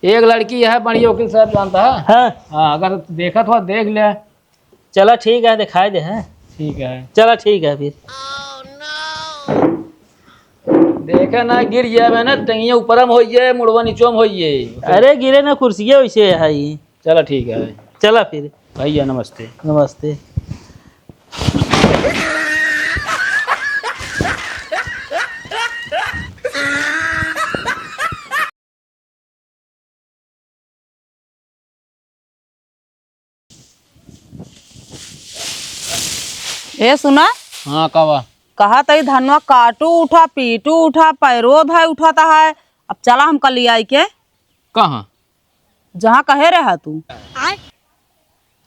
एक लड़की है बड़ी वकील साहब जानता है। हाँ अगर देखा तो देख ले। चला ठीक है दिखाई दे है। ठीक है चला ठीक है फिर। देखे ना गिर जाए ना टंगिया ऊपर में होइए मुड़वा नीचो में होइए। अरे गिरे ना कुर्सिया वैसे है ही। चलो ठीक है। चला फिर। भैया नमस्ते। नमस्ते। ए सुना हाँ कवा कहा तई धनवा काटू उठा पीटू उठा पैरो धाय उठाता है। अब चला हम कल आई के कहाँ जहाँ कहे रहा तू।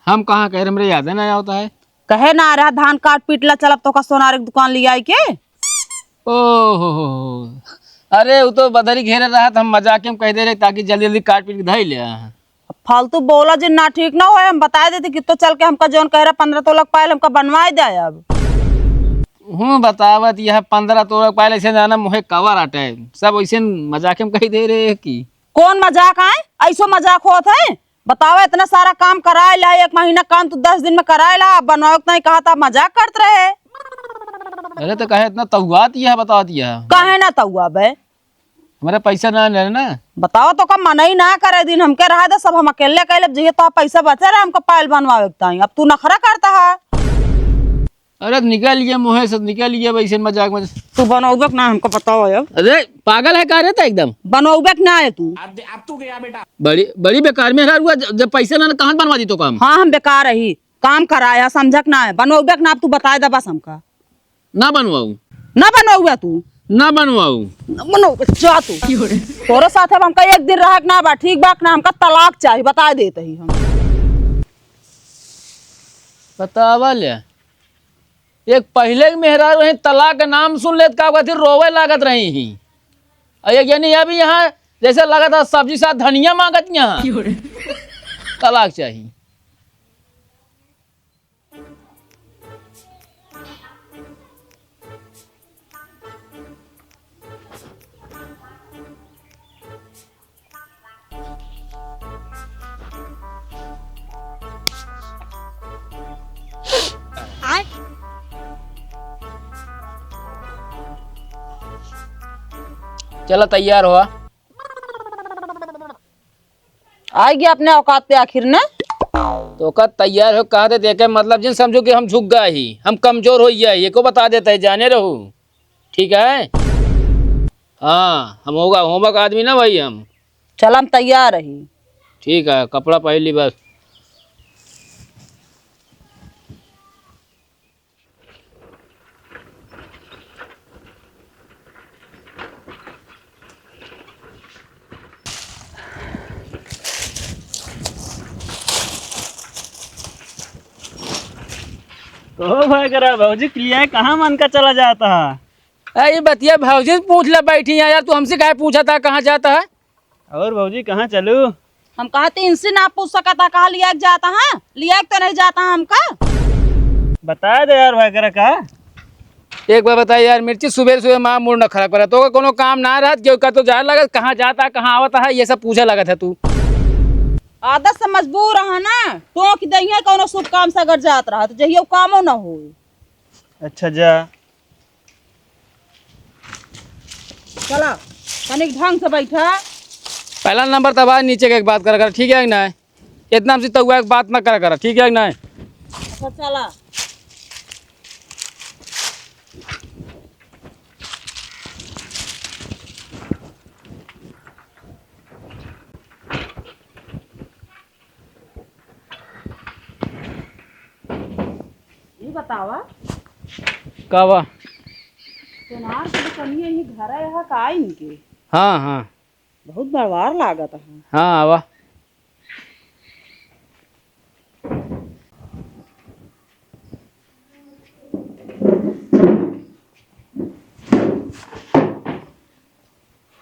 हम कहाँ कह रहे मेरे याद है ना होता है। कहे ना आ रहा धान काट पीटला चलब तो का सोनार की दुकान ले आई के। ओहो अरे वो तो बदरी घेरे रहा था हम मजाक में कह दे रहे ताकि जल्दी जल्दी काट पीट के धई ले। फालतू बोला जिन ना ठीक ना हो हम बता देते कि तो चल के हमका जौन कह रहा 15 तोलक पायल हमका बनवाए दे। अब हूँ बतावत यह 15 तोलक पायल ऐसे जाना मुहे कवर आटे सब वैसे मजाक में कह दे रहे कि कौन मजाक आए ऐसो मजाक होत है। बताओ इतना सारा काम कराए ला 1 महीना काम तो 10 दिन में कराए ला बनवाओ नहीं कहा था मजाक करते रहे। अरे तो कहे इतना तहुआत यह बतावत यह कहे ना तहुआ बे हमारे पैसा ना ले ना। बताओ तो कब मना ही ना करे दिन हमके रहा था सब हम अकेले कैले जइए तो पैसा बचे रहे हमको पायल बनवावे अब तू नखरा करता है। अरे निकल लिए मुहे से निकल लिए वैसे मजाक में। तू बनौबे ना हमको बताओ अब। अरे पागल है कह रहे था एकदम बनौबे ना है तू। अब तू गया बेटा बड़ी बड़ी बेकार में हुआ जब पैसा ना कहाँ बनवा दी तो काम। हाँ हम बेकार रही काम कराया समझक ना है बनौबे ना अब तू बताए दे बस हमका ना बनवाऊ ना बनौबे तू ना बनवाऊ बनौबे जा तू तोरे साथ अब हमका एक दिन रह ना बा ठीक बात ना हमका तलाक चाहिए बता देते ही हम। बतावा ले एक पहले मेहरा रही तलाक का नाम सुन ले का थी रोवे लागत रही ही एक यानी अभी यहाँ जैसे लगा था सब्जी साथ धनिया मांगत यहाँ तलाक चाहिए। चलो तैयार हुआ आएगी अपने औकात पे आखिर ने तो कब तैयार हो कहा थे देखे मतलब जिन समझो कि हम झुक गए ही हम कमजोर हो गए ये को बता देते है जाने रहो ठीक है। हाँ हम होगा होमवर्क आदमी ना भाई हम चल हम तैयार रही। ठीक है कपड़ा पहन ली बस। तो भाई करा भाजी क्लियर कहाँ मन का चला जाता है। अरे बतिया भाजी से पूछ ले बैठी है यार तू हमसे काहे पूछा था कहाँ जाता है। और भाजी कहाँ चलू। हम कहते इनसे ना पूछ सका था कहाँ लिया के जाता है लिया के तो नहीं जाता है हमका बता दे यार भाई करा का। एक बार बताइए यार मिर्ची सुबह सुबह माँ मूड न खराब करा तो कोनो काम ना रहा क्यों का तो जा लगा कहाँ जाता कहाँ आवता है ये सब पूछा लगा था तू। आदत से मजबूर रहा ना तो कि दहिया कोनो शुभ काम से अगर जात रहा तो जहियो कामो ना हो। अच्छा जा चला तनिक ढंग से बैठा। पहला नंबर तब आज नीचे का एक बात करा कर ठीक है ना इतना हमसे तो एक बात ना करा कर ठीक है ना। अच्छा चला ये बतावा कावा सोनार के कनिया ही घर है यहाँ का इनके। हाँ हाँ बहुत बड़वार लागत है। हाँ आवा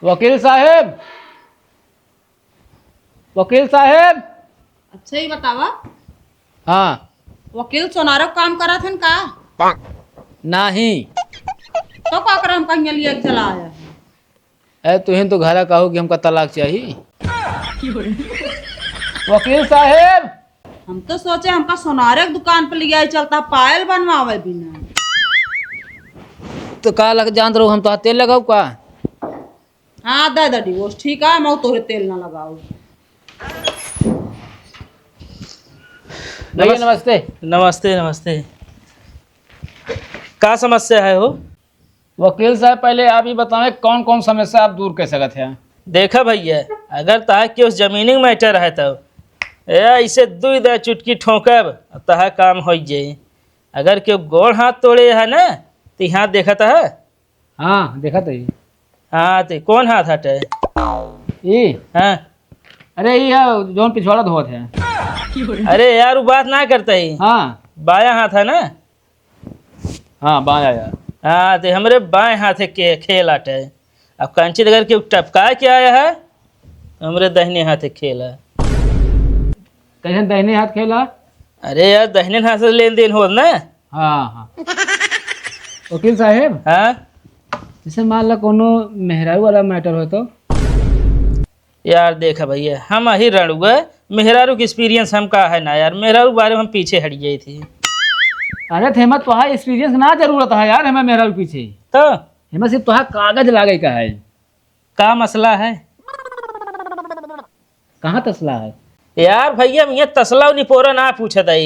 वकील साहेब वकील साहेब। अच्छा ही बतावा हाँ वकील सोनारो काम करा थे का नहीं तो का कर हम कहीं लिए चला आया है। तुहिन तो घर कहो कि हमका तलाक चाहिए। वकील साहेब, हम तो सोचे हमका सोनारे की दुकान पे लिया चलता पायल बनवावे बिना। तो का लग जान रहो हम तो तेल लगाऊ का? हाँ दे डिवोर्स ठीक है, मैं तोरे तेल ना लगाऊ। भैया नमस्ते। नमस्ते नमस्ते। का समस्या है हो? वकील साहब पहले आप ही बताएं कौन कौन समस्या आप दूर कर सकते हैं? देखा भैया, अगर तहा के उस जमीनी मैटर है तब ऐसे दुई दे चुटकी ठोकब तहा काम हो जाए। अगर क्यों गोड़ हाथ तोड़े है ना तो हाथ देखा था। हाँ देखा तो ये। हाँ तो कौन हाथ हटे? ये हाँ अरे ये जोन पिछवाड़ा धोत है। अरे यार वो बात ना करता ही। हाँ बाया हाथ है ना? हाँ बाया यार। हाँ तो हमारे बाएं हाथ के खेल आटे। अब कंचित अगर क्यों टपका के आया है तो हमारे दाहिने हाथ खेल है। कैसे दाहिने हाथ खेला? अरे यार दाहिने हाथ से लेन देन हो ना। हाँ हाँ। वकील साहेब, हाँ जैसे मान लो कोनो मेहरारू वाला मैटर हो तो? यार देखा भैया, हम ही रणुआ मेहरारू की एक्सपीरियंस हमका है ना यार। मेहरारू बारे में हम पीछे हट गई थी। अरे हेमत तुहार एक्सपीरियंस ना जरूरत है यार, हमें मेहरारू पीछे तो हेमत सिर्फ तुहार कागज लागे का है। का मसला है? कहाँ तसला है? यार भैया मैं तसला निपोरा ना पूछत है।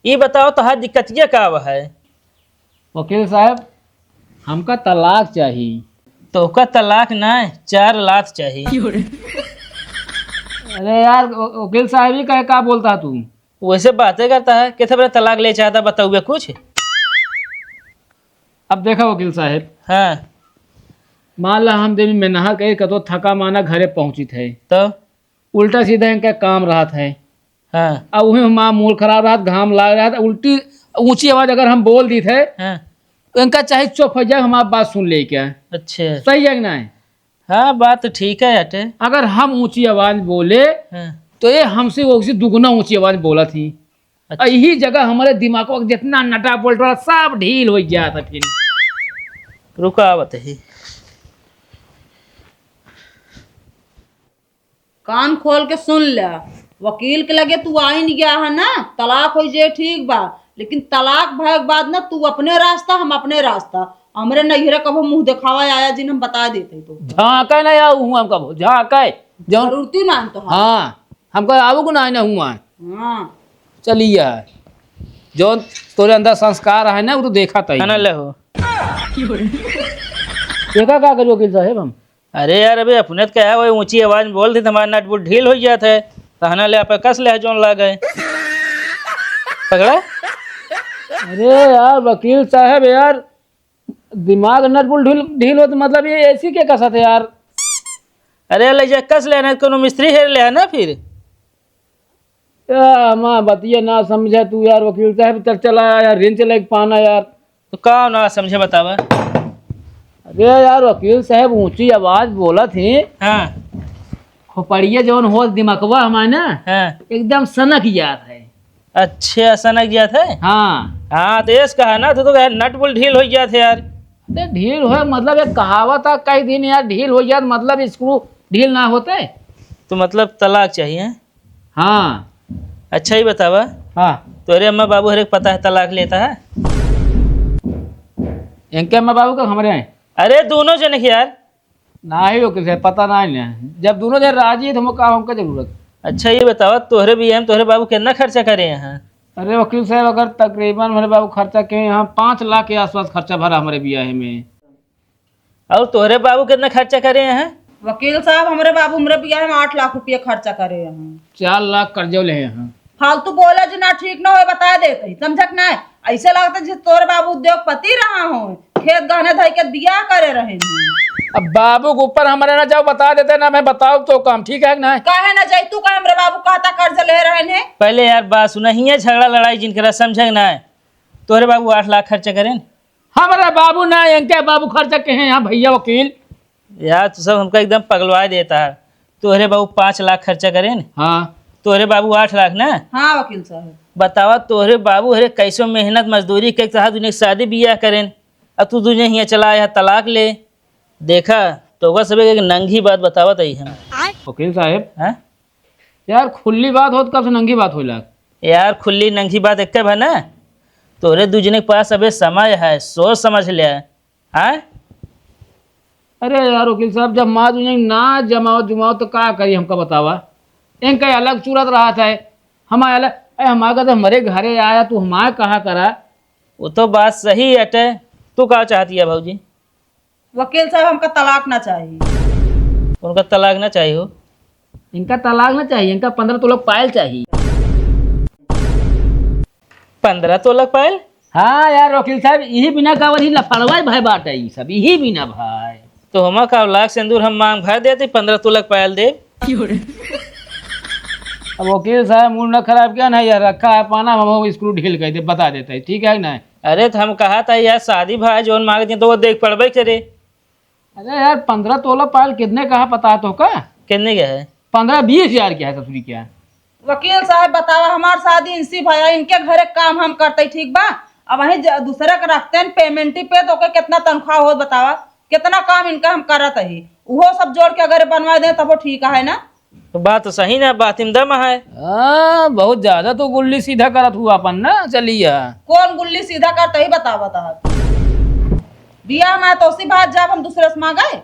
ये बताओ तोहार दिक्कतिया का है? वकील साहब हमका तलाक चाहिए। तो का तलाक ना 4 लाख चाहिए। अरे यार वकील साहब ही कहे का बोलता तू? वैसे बातें करता है कितने बड़ा तलाक ले चाहता बताओगे कुछ? अब देखा वकील साहब, हाँ मान ला हम देवी में नहा के कतो थका माना घरे पहुंची थे, तो उल्टा सीधा इनका काम रहा था। हाँ अब वही हमारा मूड खराब रहा, घाम लाग रहा था, उल्टी ऊंची आवाज अगर हम बोल दी थे हाँ तो इनका चाहे चुप हो जाए, हमारी बात सुन ले क्या। अच्छा। सही है कि नहीं? हाँ बात तो ठीक है अटे। अगर हम ऊंची आवाज बोले हाँ तो ये हमसे वो दुगुना ऊंची आवाज बोला थी। अच्छा। और यही जगह हमारे दिमाग को जितना नटा बोल्ट वाला सब ढील हो गया था। फिर रुका बताइए। कान खोल के सुन ले, वकील के लगे तू आ ही नहीं गया है ना, तलाक हो जाए ठीक बा, लेकिन तलाक भय के बाद ना तू अपने रास्ता हम अपने रास्ता। हमरे नैहरे कभो मुंह दिखावा आया जिन हम बता देते तो झाँका नहीं आऊ हूँ हमका झाँका जौन। जरूरती मान तो हाँ हमको आऊ को ना हुआ। हाँ चलिए यार, जो तोरे अंदर संस्कार है ना वो तो देखा था खाना ले हो। देखा का करियो वकील साहब हम? अरे यार अबे अपने तो क्या है, वही ऊंची आवाज में बोल दी तो हमारा नट बुट ढील हो जाता है। कहना ले आप कस ले जोन ला गए पकड़ा। अरे यार वकील साहब यार, दिमाग नट बुल ढील ढील हो तो मतलब ये ऐसी क्या कसा थे यार? अरे ले जा कस लेना है, कोनो मिस्त्री हेर ले ना फिर। माँ बतिया ना समझे तू यार। वकील साहब चल चला यार, रेंज चला पाना यार। तो का ना समझे बतावा। अरे यार वकील साहब ऊंची आवाज बोला थी, हाँ खोपड़िया जौन हो दिमागवा हमारे ना हाँ एकदम सनक याद है। अच्छा ऐसा ना गया था। हाँ हाँ तो ऐसा कहा ना तो नट बुल ढील हो गया थे यार। अरे ढील हो मतलब एक कहावत है कई दिन यार, ढील हो जाए मतलब स्क्रू ढील ना होते। तो मतलब तलाक चाहिए? हाँ अच्छा ही बतावा, हाँ तोरे अम्मा बाबू हर एक पता है तलाक लेता है? इनके अम्मा बाबू का हमारे हैं अरे दोनों जने के यार। ना ही हो किसे पता ना ही नहीं। जब दोनों जन राजी है तो हमको काम का जरूरत। अच्छा ये बताओ तोहरे भी हम तोहरे बाबू कितना खर्चा करे यहाँ? अरे वकील साहब अगर तकरीबन हमारे बाबू खर्चा के यहाँ 5 लाख के आसपास खर्चा भरा हमारे ब्याह में। और तोहरे बाबू कितना खर्चा करे हैं? वकील साहब हमारे बाबू हमरे बियाह में 8 लाख रुपया खर्चा करे हैं। 4 लाख कर्जे ले यहाँ। फालतू बोला जो ना ठीक ना हो बता देते समझक ना। ऐसे लगता जिस तोरे बाबू उद्योगपति रहा हो, खेत गहने धई के बियाह करे रहे हैं। अब बाबू के ऊपर हमारे ना जाओ बता देते ना, मैं बताऊँ तो काम ठीक है ना? काहे ना जाई तू कहे हमरे बाबू कहता कर्ज ले रहे हैं। पहले यार बात सुना, ही झगड़ा लड़ाई जिनकरा समझ ना है। तोहरे बाबू 8 लाख खर्चा करें? हमारे बाबू ना इनके बाबू खर्चा के हैं यहाँ भैया वकील। यार तू सब हमको एकदम पगलवा देता है। तोहरे बाबू 5 लाख खर्चा करें, हाँ तोहरे बाबू 8 लाख ना? हाँ वकील साहब बतावा तोहरे बाबू हरे कैसो मेहनत मजदूरी के तहत दुनिया शादी बियाह करें, अब तू दुनिया यहाँ चला आया तलाक ले। देखा तो सब एक नंगी बात बतावा तई हम। वकील साहब हाँ यार खुली बात होत कब से नंगी बात होला। यार खुली नंगी बात एक है ना, तोरे दूजने के पास अबे समय है, सोच समझ ले। हाँ अरे यार वकील साहब, जब माँ तुझे ना जमाओ जुमाओ तो क्या करी हमका बतावा। इनका अलग सूरत रहा था, हमारे अलग। अरे हमारा तो हमारे घरे आया तू हमारे कहा करा। वो तो बात सही है अटे। तू क्या चाहती है भाजी? वकील साहब हमका तलाक ना चाहिए। उनका तलाक ना चाहिए हो? इनका तलाक ना चाहिए, इनका 15 तोला पायल चाहिए। 15 तोला पायल? हाँ यार वकील साहब, यही बिना कावल ही लफड़वा भाई बात है, सब यही बिना भाई। तो हम का लाख सिंदूर हम मांग भर देते, 15 तोला पायल दे। अब वकील साहब मूड न खराब क्या ना यार, रखा है पाना हम स्क्रू ढील कर दे बता देता है, ठीक है ना। अरे तो हम कहा था यार शादी भाई जोन मांग दिए तो वो देख पड़बे करे। अरे यार 15 तोला पायल कितने कहा पता है तो का? कितने का है? 15-20 हजार क्या है ससुरी क्या। वकील साहब बतावा, हमार शादी इनसी भैया इनके घरे काम हम करते ठीक बा, अब वही दूसरे के रखते हैं पेमेंट पे, तो के कितना तनख्वाह हो बतावा, कितना काम इनका हम करत ही, वो सब जोड़ के अगर बनवा दें तब वो ठीक है ना। तो बात तो सही ना, बात इमदम है। हाँ बहुत ज्यादा तो गुल्ली सीधा करत हुआ अपन ना, चलिए। कौन गुल्ली सीधा करता ही बतावा था। बिया में तो उसी बात जब हम दूसरे से मांगे।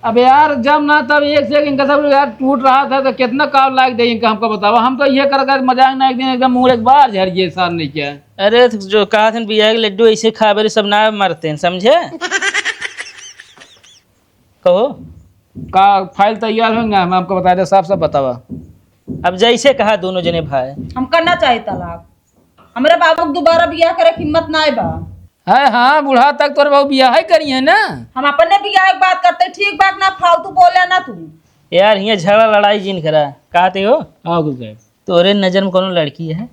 अब यार जब ना तब एक से एक इनका सब यार टूट रहा था तो कितना काम लायक दे इनका हमको बतावा। हम तो ये कर मजाक ना एक दिन एकदम मुंह एक बार झरिए सर नहीं किया। अरे तो जो कहा था बिया के लड्डू ऐसे खा बेरे सब ना मरते हैं, समझे? कहो का फाइल तैयार होंगे, हम आपको बता दे साफ साफ बतावा। अब जैसे कहा दोनों जने भाई। हम करना चाहिए तलाक, हमारे बाबू को दोबारा बियाह करे की हिम्मत ना बा। है हाँ, बूढ़ा तक तोर बहु बिया है करी है ना। हम अपने बियाह की बात करते ठीक बात, ना फालतू बोले ना तू। यार यहाँ झगड़ा लड़ाई जिन करा कहते हो। हाँ वकील साहब, तोरे नजर में कोनो लड़की है?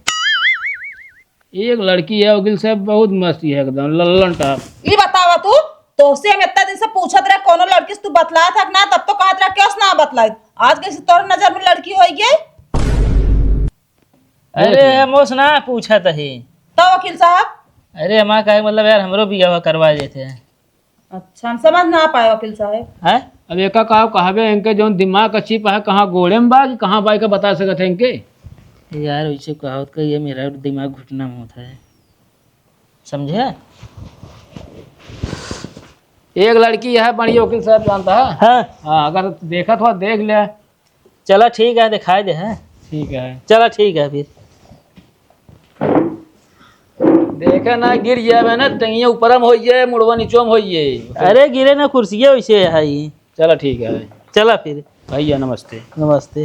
एक लड़की है वकील साहब, बहुत मस्ती है एकदम लल्लन टाप। ये बतावा तू, तो से हम इतना दिन से पूछत रहे कोनो लड़की से तू बतलाया था ना, तब तो कहत रहा क्यों ना बतलाई, आज कैसे तोर नजर में लड़की हो गई? अरे हम उस ना पूछा ही। तो वकील साहब, अरे हमारा कहे मतलब यार हमरो बियाह करवा देते हैं। अच्छा हम समझ ना पाए वकील साहब। हैं? अब एक कहावे इनके जो दिमाग अच्छी है, कहाँ गोड़े में बा कि कहाँ बाई का बता सकत है इनके। यार वैसे कहावत का ये मेरा दिमाग घुटना में होता है, समझे? एक लड़की है बढ़िया वकील साहब जानता है। हाँ हाँ अगर देखा तो देख ले। चला ठीक है, दिखाई दे। है ठीक है, चला ठीक है फिर। देखे ना गिर जाए ना, टंगिया ऊपर में होइए मुड़वा नीचो में होइए। अरे गिरे ना, कुर्सिया वैसे है ये। चलो ठीक है चला फिर। भैया, नमस्ते। नमस्ते।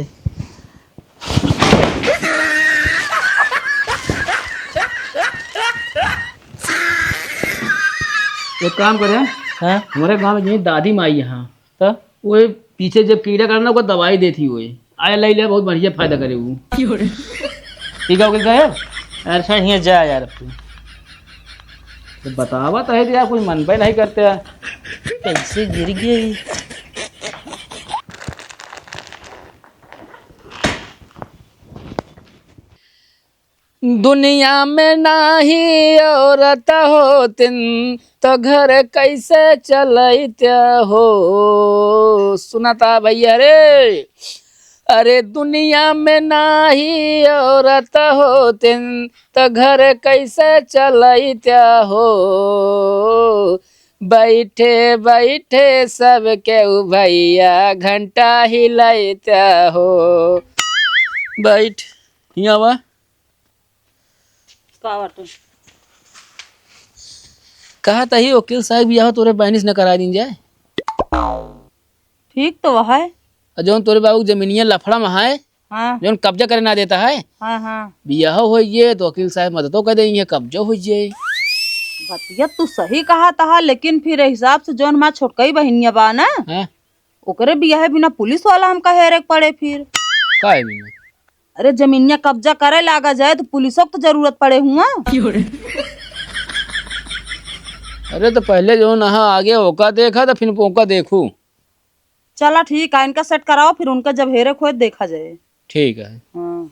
एक काम करें, हाँ हमारे गांव में यही दादी माई यहाँ, तो वो पीछे जब कीड़ा करना वो दवाई देती हुए आया लाई ले, बहुत बढ़िया फायदा करे वो। ठीक है वकील साहब। अच्छा यहाँ जा यार तू। तो बतावा तो है यार, कुछ मन पे नहीं करते हैं। कैसे गिर गई? दुनिया में नाही औरत होतिन तो घर कैसे चलैत्या हो। सुनाता भैया रे। अरे दुनिया में नाही औरत होतिन तो घर कैसे चलैत्या हो। बैठे बैठे सब के भैया घंटा हिलैत्या हो। बैठ यहाँ बा। कहा तही वकील साहब यह तोरे बैनिस न करा दी जाए। ठीक तो वह है। और जौन तोरे बाबू जमीनिया लफड़ा में है, हाँ जौन कब्जा करे ना देता है, हाँ हाँ, बियाह हो ये तो वकील साहब मददों कर देंगे, कब्जा हो जाए। बतिया तू सही कहा था, लेकिन फिर हिसाब से जौन हमार छोटकई बहनिया बा ना, हैं ओकरे बियाह बिना पुलिस वाला हम कहे पड़े फिर। का है बिना? अरे जमीनिया कब्जा करे लागा जाए तो पुलिसों को तो जरूरत पड़े हुआ। अरे तो पहले जो नहा आगे ओका देखा तो फिर पोका देखू। चला ठीक है, इनका सेट कराओ, फिर उनका जब हेरे खोए देखा जाए। ठीक है। हाँ।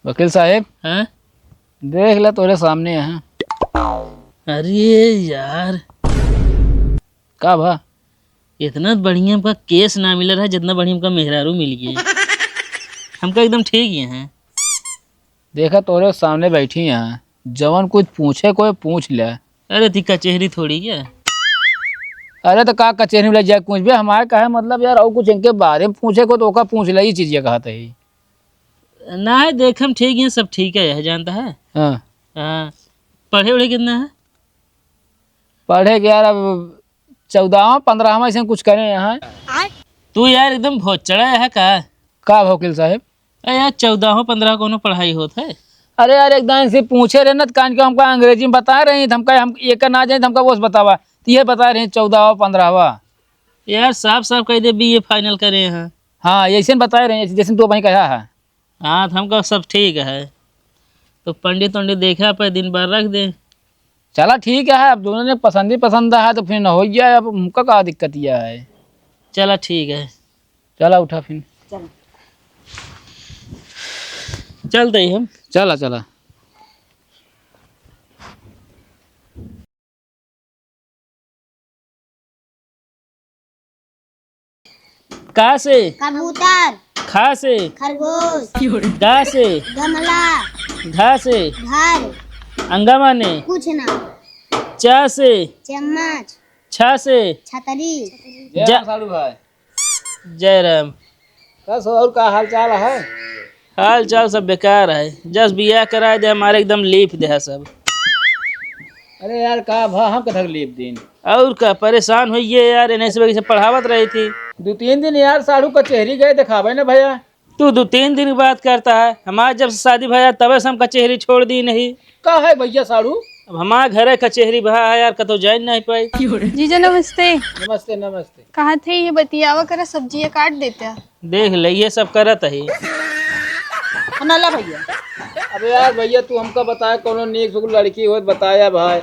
वकील साहब हाँ देख ले तोरे सामने है। अरे यार का भा इतना बढ़िया हमका केस ना मिल रहा है जितना बढ़िया हमका मेहरारू मिल गया। हमका एकदम ठीक ही है। देखा तोरे सामने बैठी हैं, जवन कुछ पूछे कोई पूछ ले। अरे ती कचहरी थोड़ी क्या। अरे तो का कचहरी में ले जाए पूछ बे, हमारे कहे मतलब यार और कुछ इनके बारे में पूछे को तो ओका पूछ ले, ये चीज ये कहते ही। ना है देख हम ठीक है, सब ठीक है यह जानता है। हाँ हाँ पढ़े उढ़े कितना है। पढ़े के यार अब 14वां 15वां ऐसे कुछ करें यहाँ। तू यार एकदम भोचड़ा है का वकील साहब। अरे यार 14 15 कोनो पढ़ाई होता है। अरे यार एकदम से पूछे रहे ना तो कान के हमको अंग्रेजी में बता रहे हैं, हम एक ना जाए तो हमका वो बतावा तो ये बता रहे हैं 14वां 15वां। यार साफ साफ कह दे BA फाइनल करे हैं। हाँ ऐसे बता रहे हैं जैसे तू वहीं कहा है। हाँ तो हमका सब ठीक है। तो पंडित वंडित देखा पर दिन भर रख दे। चला ठीक है, अब दोनों ने पसंद ही पसंद है तो फिर न हो जाए, अब हमका क्या दिक्कत यह है। चला ठीक है चला उठा फिर चलो चलते ही हम। चला चला। का से कबूतर, खा से खरगोश, गा से गमला, घा से घर, अंगा माने कुछ ना, चा से चम्मच, छा से छतरी, साड़ू भाई जय राम। बस और का हाल चाल है। हाल चाल सब बेकार है, जस्ट बिया कराए दे हमारे एकदम लीप दे है सब। अरे यार का भा हम कथक लीप दिन और का परेशान हुई है यार, इन्हें से से पढ़ावत रही थी। 2-3 दिन यार साड़ू कचहरी गए दिखावे ना भैया। तू 2-3 दिन की बात करता है, हमारे जब से शादी भैया तबे से हम कचहरी छोड़ दी नहीं। का है भैया साड़ू। अब हमारे घर कचहरी भा है यार, कतो जान नहीं पाई। जीजा नमस्ते। नमस्ते नमस्ते। कहा थे ये बतियावा करा सब्जियां काट देते हैं। देख ले ये सब करत ही। नला भैया अबे यार भैया तू हमका बताया कोनो नीक सुख लड़की हो बताया भाई,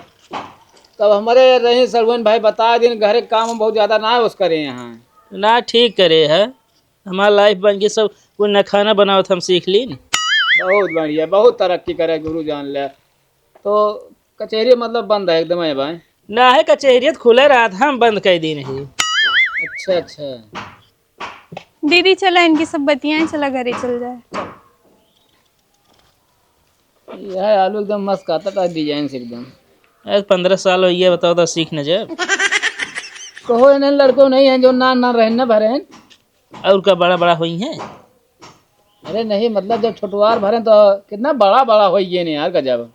तब हमारे रहे सरवन भाई बता दिन घर के काम बहुत ज्यादा ना है उस करे यहाँ। ना ठीक करे है, हमारा लाइफ बन के सब कुछ न खाना बनावत हम सीख ली न। बहुत बढ़िया, बहुत तरक्की करे गुरु जान ले। तो कचहरी मतलब बंद है एकदम है भाई। ना है कचहरियत खुले रहा था, हम बंद कर दी नहीं। अच्छा अच्छा। दीदी चला इनकी सब बतियाएं, चला घरे चल जाए। यह आलू एकदम मस्त आता था डिजाइन से एकदम। 15 साल हो गया बताओ तो सीख न जब। कहो इन्हें लड़कों नहीं है जो ना ना रहे न भरे। और का बड़ा बड़ा हुई है। अरे नहीं मतलब जब छोटवार भरे तो कितना बड़ा बड़ा हो ये नहीं यार गजब।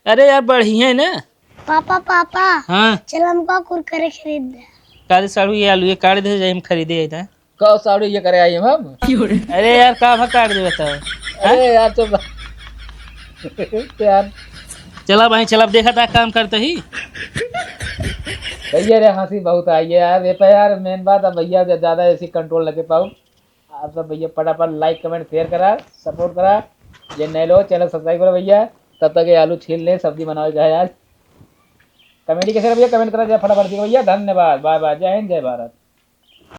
अरे यार बढ़िया है ना। पापा पापा, हाँ चल हमको कुरकुरे खरीद दे। काले साड़ू ये आलू ये काट दे जाए हम खरीदे था। कहो साड़ू ये करे आई हम। अरे यार का भा काट दे बताओ। अरे यार तो यार चला भाई चल, अब देखा था काम करते ही। भैया रे हंसी बहुत आई है यार ये पे यार, मेन बात है भैया ज्यादा ऐसी कंट्रोल लगे पाओ। आप सब भैया फटाफट लाइक कमेंट शेयर करा, सपोर्ट करा। ये नए लोग चैनल सब्सक्राइब करो भैया। तब तक ये आलू छील ले सब्जी बनाओ जाए यार। कमेंट कैसे भैया कमेंट करा जाए फटाफट भैया। धन्यवाद, बाय बाय, जय हिंद जय भारत।